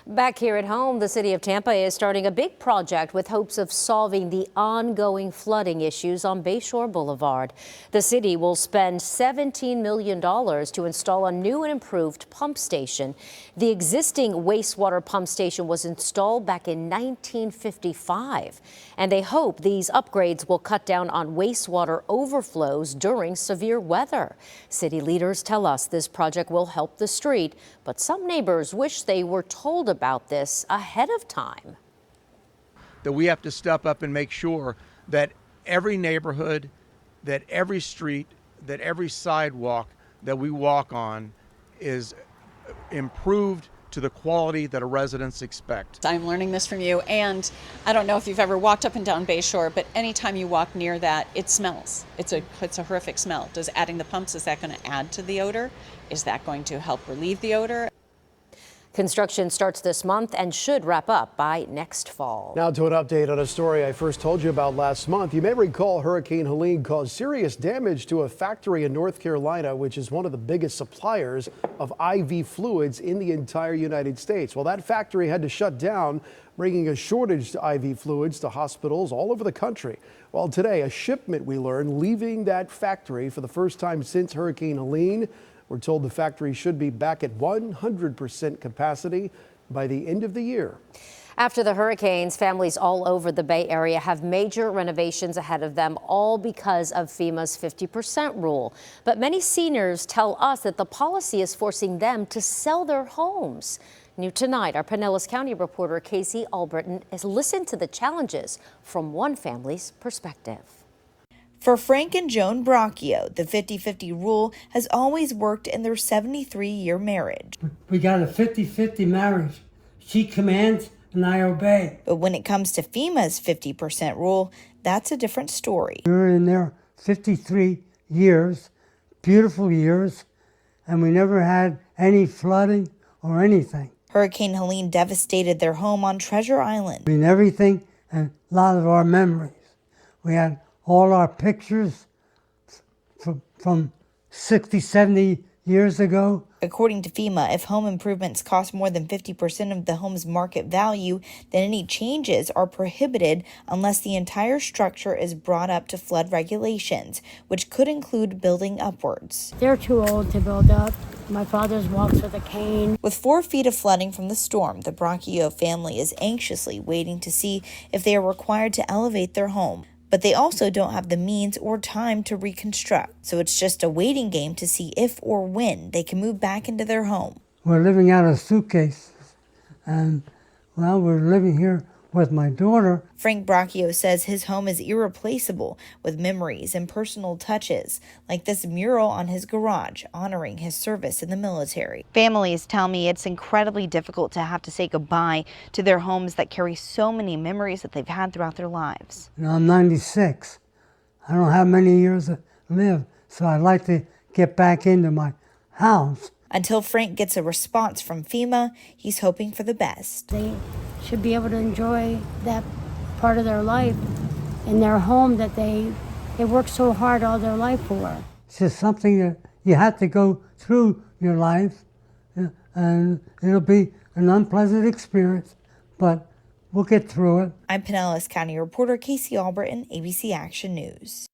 Back here at home, the city of Tampa is starting a big project with hopes of solving the ongoing flooding issues on Bayshore Boulevard. The city will spend $17 million to install a new and improved pump station. The existing wastewater pump station was installed back in 1955, and they hope these upgrades will cut down on wastewater overflows during severe weather. City leaders tell us this project will help the street, but some neighbors wish they were told about this ahead of time. That we have to step up and make sure that every neighborhood, that every street, that every sidewalk that we walk on is improved to the quality that our residents expect. I'm learning this from you, and I don't know if you've ever walked up and down Bayshore, but anytime you walk near that, it smells. It's a horrific smell. Does adding the pumps, is that going to add to the odor? Is that going to help relieve the odor? Construction starts this month and should wrap up by next fall. Now to an update on a story I first told you about last month. You may recall Hurricane Helene caused serious damage to a factory in North Carolina, which is one of the biggest suppliers of IV fluids in the entire United States. Well, that factory had to shut down, bringing a shortage to IV fluids to hospitals all over the country. Well, today, a shipment, we learned, leaving that factory for the first time since Hurricane Helene. We're told the factory should be back at 100% capacity by the end of the year. After the hurricanes, families all over the Bay Area have major renovations ahead of them, all because of FEMA's 50% rule. But many seniors tell us that the policy is forcing them to sell their homes. New tonight, our Pinellas County reporter Casey Albritton has listened to the challenges from one family's perspective. For Frank and Joan Bracchio, the 50-50 rule has always worked in their 73-year marriage. We got a 50-50 marriage. She commands and I obey. But when it comes to FEMA's 50% rule, that's a different story. We were in there 53 years, beautiful years, and we never had any flooding or anything. Hurricane Helene devastated their home on Treasure Island. I mean, everything and a lot of our memories. We had all our pictures from 60, 70 years ago. According to FEMA, if home improvements cost more than 50% of the home's market value, then any changes are prohibited unless the entire structure is brought up to flood regulations, which could include building upwards. They're too old to build up. My father's walks with a cane. With 4 feet of flooding from the storm, the Bracchio family is anxiously waiting to see if they are required to elevate their home. But they also don't have the means or time to reconstruct. So it's just a waiting game to see if or when they can move back into their home. We're living out of suitcases, and well, we're living here with my daughter. Frank Bracchio says his home is irreplaceable, with memories and personal touches, like this mural on his garage honoring his service in the military. Families tell me it's incredibly difficult to have to say goodbye to their homes that carry so many memories that they've had throughout their lives. You know, I'm 96. I don't have many years to live, so I'd like to get back into my house. Until Frank gets a response from FEMA, he's hoping for the best. They should be able to enjoy that part of their life in their home that they worked so hard all their life for. It's just something that you have to go through your life, and it'll be an unpleasant experience, but we'll get through it. I'm Pinellas County reporter Casey Albritton, ABC Action News.